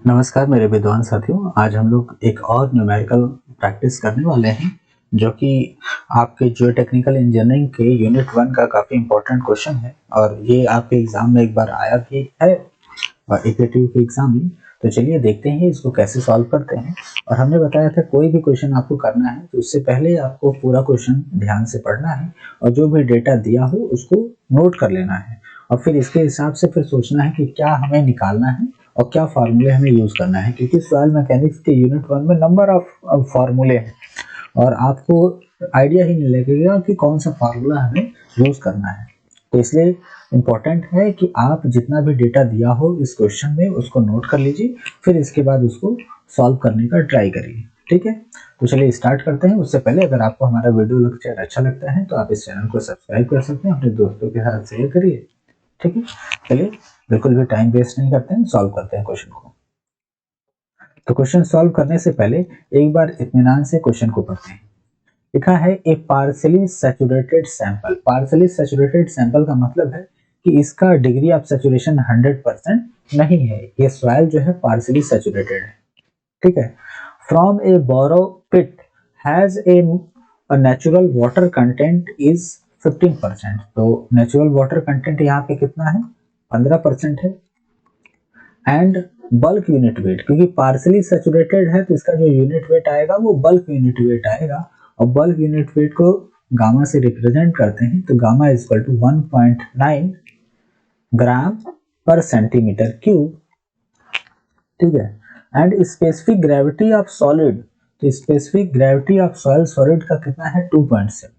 नमस्कार मेरे विद्वान साथियों। आज हम लोग एक और न्यूमेरिकल प्रैक्टिस करने वाले हैं जो कि आपके जियो टेक्निकल इंजीनियरिंग के यूनिट 1 का काफ़ी इम्पोर्टेंट क्वेश्चन है और ये आपके एग्ज़ाम में एक बार आया भी है एपीटीयू के एग्ज़ाम में। तो चलिए देखते हैं इसको कैसे सॉल्व करते हैं। और हमने बताया था कोई भी क्वेश्चन आपको करना है तो उससे पहले आपको पूरा क्वेश्चन ध्यान से पढ़ना है और जो भी डेटा दिया हो उसको नोट कर लेना है और फिर इसके हिसाब से फिर सोचना है कि क्या हमें निकालना है और क्या फार्मूले हमें यूज करना है, क्योंकि सॉइल मैकेनिक्स के यूनिट 1 में नंबर ऑफ फार्मूले हैं और आपको आइडिया ही नहीं लगेगा कि कौन सा फार्मूला हमें यूज करना है। तो इसलिए इम्पोर्टेंट है कि आप जितना भी डेटा दिया हो इस क्वेश्चन में उसको नोट कर लीजिए, फिर इसके बाद उसको सॉल्व करने का ट्राई करिए। ठीक है, तो चलिए स्टार्ट करते हैं। उससे पहले अगर आपको हमारा वीडियो लेक्चर अच्छा लगता है तो आप इस चैनल को सब्सक्राइब कर सकते हैं, अपने दोस्तों के साथ शेयर करिए। ठीक है, चलिए बिल्कुल भी टाइम वेस्ट नहीं करते हैं, सॉल्व करते हैं क्वेश्चन को। तो क्वेश्चन सॉल्व करने से पहले एक बार इत्मीनान से क्वेश्चन को पढ़ते हैं। लिखा है a partially saturated sample. Partially saturated sample का मतलब है कि इसका डिग्री ऑफ सैचुरेशन 100% नहीं है। ये सॉइल जो है पार्शियली सैचुरेटेड है। ठीक है, from a borrow pit has a natural water content is 15%। तो नेचुरल वाटर कंटेंट यहाँ पे कितना है? 15% है। एंड बल्क यूनिट वेट, क्योंकि पार्शियली सैचुरेटेड है तो इसका जो यूनिट वेट आएगा वो बल्क यूनिट वेट आएगा और बल्क यूनिट वेट को गामा से रिप्रेजेंट करते हैं। तो gamma is equal to 1.9 gram per centimetre cube. ठीक है, and specific gravity of solid, तो specific gravity of soil solid का कितना है? 2.7।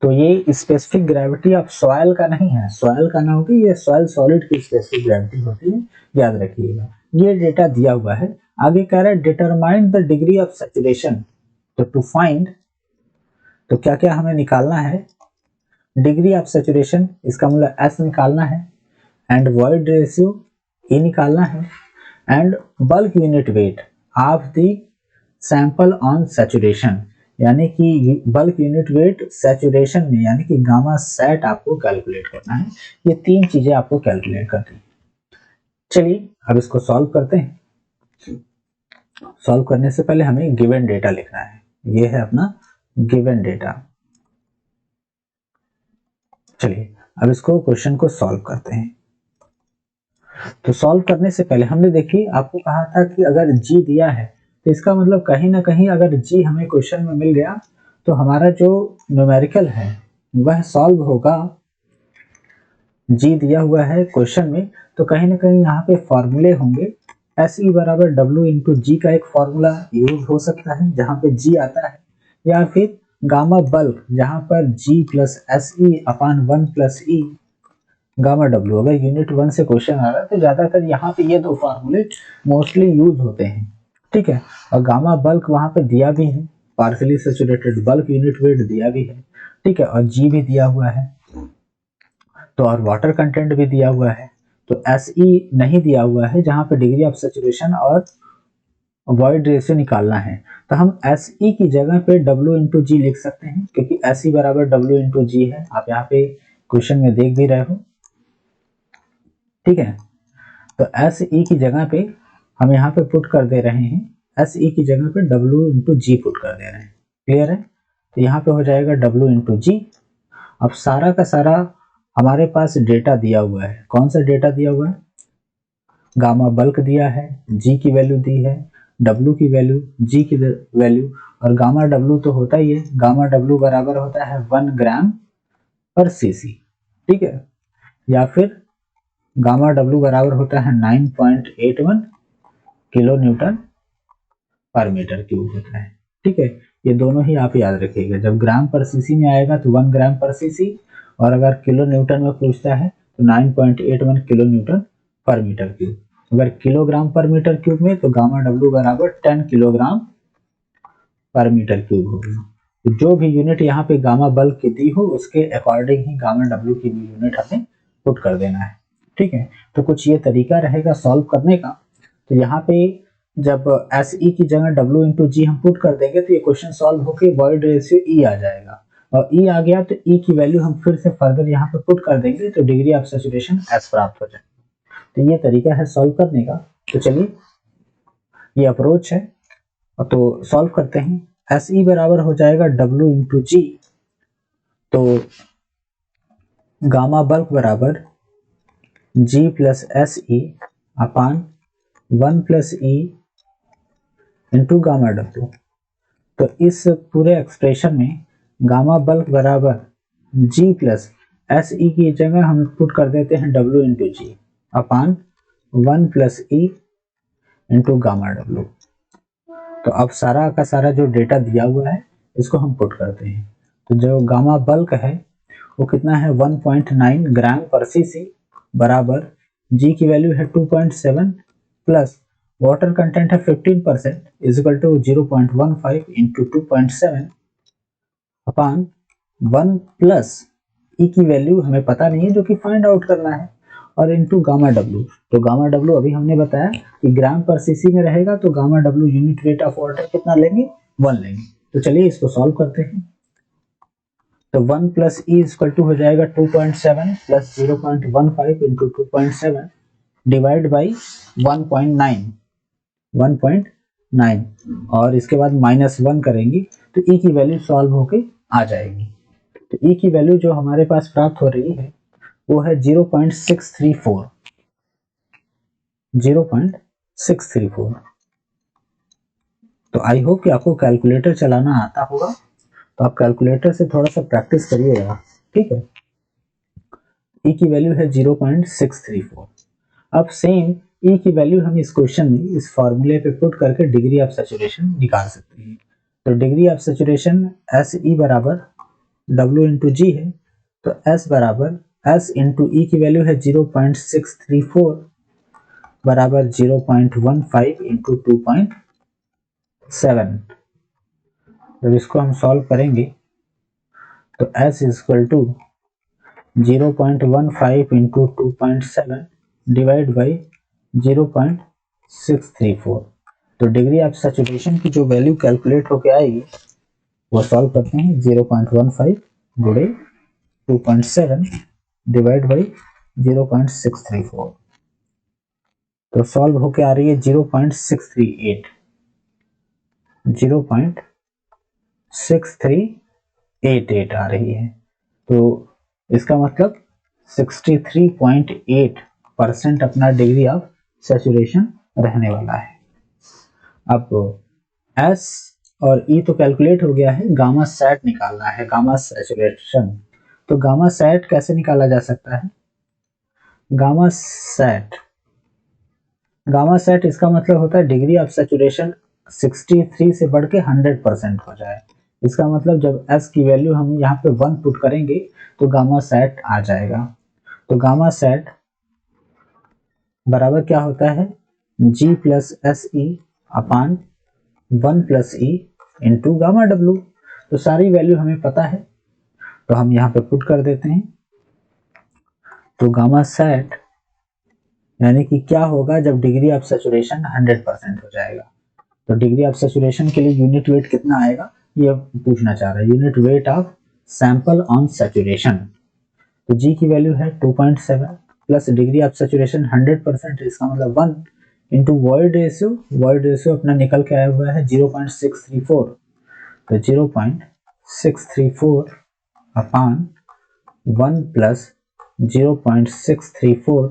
तो ये स्पेसिफिक ग्रेविटी ऑफ सॉइल का नहीं है, सॉइल का ना होगी, ये सॉइल सॉलिड की स्पेसिफिक ग्रेविटी होती है, याद रखिएगा। ये डेटा दिया हुआ है। आगे कह रहा है determine the degree of saturation. तो टू फाइंड, तो क्या क्या हमें निकालना है? डिग्री ऑफ सैचुरेशन, इसका मतलब एस निकालना है, एंड वॉइड रेशियो ए निकालना है, and bulk unit weight of the sample on saturation, यानी कि बल्क यूनिट वेट सैचुरेशन में, यानी कि गामा सेट आपको कैलकुलेट करना है। ये तीन चीजें आपको कैलकुलेट करनी है। चलिए अब इसको सॉल्व करते हैं। सॉल्व करने से पहले हमें गिवन डेटा लिखना है। ये है अपना गिवन डेटा। चलिए अब इसको क्वेश्चन को सॉल्व करते हैं। तो सॉल्व करने से पहले हमने देखिए आपको कहा था कि अगर जी दिया है तो इसका मतलब कहीं ना कहीं अगर जी हमें क्वेश्चन में मिल गया तो हमारा जो न्यूमेरिकल है वह सॉल्व होगा। जी दिया हुआ है क्वेश्चन में तो कहीं ना कहीं यहाँ पे फॉर्मूले होंगे। एस ई बराबर डब्ल्यू इंटू जी का एक फॉर्मूला यूज हो सकता है जहाँ पे जी आता है, या फिर गामा बल्क जहाँ पर जी प्लस एस ई अपान 1 प्लस ई गामा डब्ल्यू। अगर यूनिट 1 से क्वेश्चन आ रहा है तो ज्यादातर यहाँ पे ये दो फार्मूले मोस्टली यूज होते हैं। ठीक है, और गामा बल्क वहां पे दिया भी है, partially saturated bulk unit wait दिया भी है। ठीक है, और जी भी दिया हुआ है, तो और वाटर कंटेंट भी दिया हुआ है। तो एस ई नहीं दिया हुआ है जहां पे डिग्री ऑफ सैचुरेशन और वॉइड रेशियो निकालना है। तो हम एस ई की जगह पे डब्ल्यू इंटू जी लिख सकते हैं, क्योंकि एस ई बराबर डब्ल्यू इंटू जी है, आप यहाँ पे क्वेश्चन में देख भी रहे हो। ठीक है, तो एस ई की जगह पे हम यहाँ पे पुट कर दे रहे हैं, एस ई की जगह पे डब्ल्यू इंटू जी पुट कर दे रहे हैं। क्लियर है? तो यहाँ पे हो जाएगा डब्ल्यू इंटू जी। अब सारा का सारा हमारे पास डेटा दिया हुआ है। कौन सा डेटा दिया हुआ है? गामा बल्क दिया है, जी की वैल्यू दी है, डब्ल्यू की वैल्यू, जी की वैल्यू, और गामा डब्ल्यू तो होता ही है। गामा डब्ल्यू बराबर होता है 1 ग्राम पर सीसी। ठीक है, या फिर गामा डब्ल्यू बराबर होता है 9.81 किलो न्यूटन पर मीटर क्यूब होता है। ठीक है, ये दोनों ही आप याद रखिएगा। जब ग्राम पर सीसी में आएगा तो 1 ग्राम पर सीसी, और अगर किलो न्यूटन में पूछता है तो 9.81 किलो न्यूटन पर मीटर क्यूब। अगर किलोग्राम पर मीटर क्यूब में तो गामा डब्ल्यू बराबर 10 किलोग्राम पर मीटर क्यूब होगा। तो जो भी यूनिट यहाँ पे गामा बल्क की दी हो उसके अकॉर्डिंग ही गामा डब्ल्यू की भी यूनिट हमें पुट कर देना है। ठीक है, तो कुछ ये तरीका रहेगा सॉल्व करने का। तो यहाँ पे जब एस ई की जगह डब्ल्यू इंटू जी हम पुट कर देंगे तो ये क्वेश्चन सॉल्व होकर वॉइड रेशियो ई आ जाएगा, और ई आ गया तो ई की वैल्यू हम फिर से फर्दर यहाँ पे पुट कर देंगे तो डिग्री ऑफ सैचुरेशन एस प्राप्त हो जाएगा। तो ये तरीका है सॉल्व करने का। तो चलिए ये अप्रोच है। तो सॉल्व करते हैं। एस ई बराबर हो जाएगा W इंटू जी। तो गामा बल्क बराबर G प्लस एस ई अपान 1 plus E into gamma W. तो इस पूरे एक्सप्रेशन में गामा बल्क बराबर G प्लस एस ई की जगह हम पुट कर देते हैं W इंटू जी अपान 1 plus E into gamma W. तो अब सारा का सारा जो डेटा दिया हुआ है इसको हम पुट करते हैं। तो जो गामा बल्क है वो कितना है 1.9 ग्राम पर सीसी बराबर जी की वैल्यू है 2.7 प्लस वाटर कंटेंट है 15% is equal to 0.15 into 2.7 upon 1 plus e की वैल्यू हमें पता नहीं है जो कि फाइंड आउट करना है और इंटू गामा डब्ल्यू। तो गामा डब्ल्यू अभी हमने बताया कि ग्राम पर सीसी में रहेगा तो gamma W unit weight of water कितना लेंगे 1 लेंगे। तो चलिए इसको सॉल्व करते हैं। तो 1 प्लस ई इक्वल टू हो जाएगा 2.7 प्लस 0.15 इंटू 2.7 डिवाइड बाई 1.9 और इसके बाद -1 करेंगे तो ई की वैल्यू सॉल्व होके आ जाएगी। तो ई की वैल्यू जो हमारे पास प्राप्त हो रही है वो है 0.634। तो आई होप कि आपको कैलकुलेटर चलाना आता होगा, तो आप कैलकुलेटर से थोड़ा सा प्रैक्टिस करिएगा, ठीक है। ई की वैल्यू है 0.634। अब सेम ई की वैल्यू हम इस क्वेश्चन में इस फॉर्मूले पे पुट करके डिग्री ऑफ सैचुरेशन निकाल सकते हैं। तो degree of saturation S E बराबर W इंटू जी है। तो S बराबर S इंटू ई की वैल्यू है 0.634 बराबर 0.15 इंटू 2.7। जब इसको हम सॉल्व करेंगे तो S equal to 0.15 into 2.7 divide by 0.634। तो डिग्री ऑफ सैचुरेशन की जो वैल्यू कैलकुलेट होके आएगी वो सॉल्व करते हैं। 0.15 गुणे 2.7 डिवाइड बाई 0.634। तो सॉल्व होके आ रही है 0.638 आ रही है। तो इसका मतलब 63.8% अपना डिग्री ऑफ सैचुरेशन रहने वाला है। अब S और E तो कैलकुलेट हो गया है, गामा सैट निकालना है, गामा सैचुरेशन। तो गामा सैट कैसे निकाला जा सकता है? गामा सैट इसका मतलब होता है डिग्री ऑफ सैचुरेशन 63 से बढ़ के 100% हो जाए। इसका मतलब जब S की वैल्यू हम यहाँ पे 1 पुट करेंगे तो गामा सैट आ जाएगा। तो गामा सैट बराबर क्या होता है G प्लस एस ई अपान 1 plus E into gamma W. तो सारी वैल्यू हमें पता है तो हम यहाँ पे पुट कर देते हैं। तो गामा सैट यानी कि क्या होगा जब डिग्री ऑफ सैचुरेशन 100% हो जाएगा। तो डिग्री ऑफ सैचुरेशन के लिए यूनिट वेट कितना आएगा ये पूछना चाह रहा है, unit weight of sample on saturation. तो जी की वैल्यू है 2.7 प्लस डिग्री ऑफ सैचुरेशन 100% है, इसका मतलब 1 इंटू वॉइड रेशियो अपना निकल के आया हुआ है 0.634। तो 0.634 अपान 1 प्लस 0.634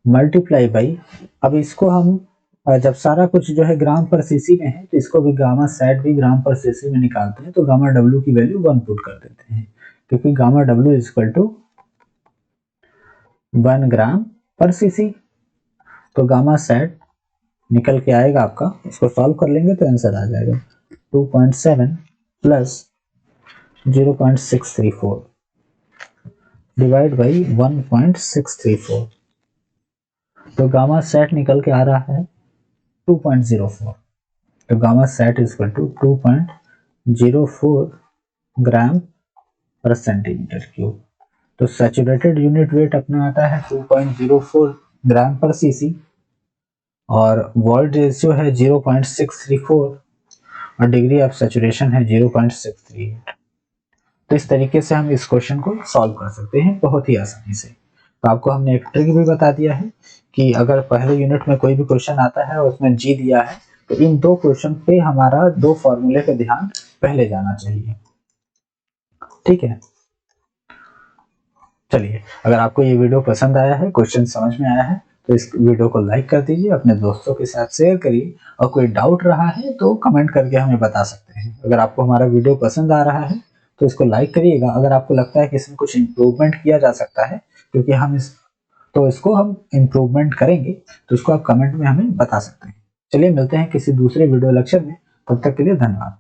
मल्टीप्लाई बाई, अब इसको हम जब सारा कुछ जो है ग्राम पर सीसी में है तो इसको भी गामा सैट भी ग्राम पर सीसी में निकालते हैं। तो गामा डब्ल्यू की वैल्यू 1 पुट कर देते हैं क्योंकि gamma W is equal to 1 gram per CC. तो गामा सैट निकल के आएगा आपका, इसको सॉल्व कर लेंगे तो आंसर आ जाएगा 2.7 प्लस 0.634 डिवाइड बाई 1.634। तो गामा सेट निकल के आ रहा है 2.04। तो gamma sat is equal to 2.04 gram per centimetre cube. तो सैचुरेटेड यूनिट वेट अपना आता है 2.04 ग्राम पर सीसी और वॉइड रेशियो है 0.634 और डिग्री ऑफ सैचुरेशन है 0.638। तो इस तरीके से हम इस क्वेश्चन को सॉल्व कर सकते हैं बहुत ही आसानी से। तो आपको हमने एक ट्रिक भी बता दिया है कि अगर पहले यूनिट में कोई भी क्वेश्चन आता है और उसमें जी दिया है तो इन 2 क्वेश्चन पे हमारा 2 फॉर्मूले पे ध्यान पहले जाना चाहिए। ठीक है, चलिए, अगर आपको ये वीडियो पसंद आया है, क्वेश्चन समझ में आया है, तो इस वीडियो को लाइक कर दीजिए, अपने दोस्तों के साथ शेयर करिए, और कोई डाउट रहा है तो कमेंट करके हमें बता सकते हैं। अगर आपको हमारा वीडियो पसंद आ रहा है तो इसको लाइक करिएगा। अगर आपको लगता है कि इसमें कुछ इम्प्रूवमेंट किया जा सकता है, क्योंकि इसको हम इम्प्रूवमेंट करेंगे, तो इसको आप कमेंट में हमें बता सकते हैं। चलिए, मिलते हैं किसी दूसरे वीडियो लेक्चर में, तब तक के लिए धन्यवाद।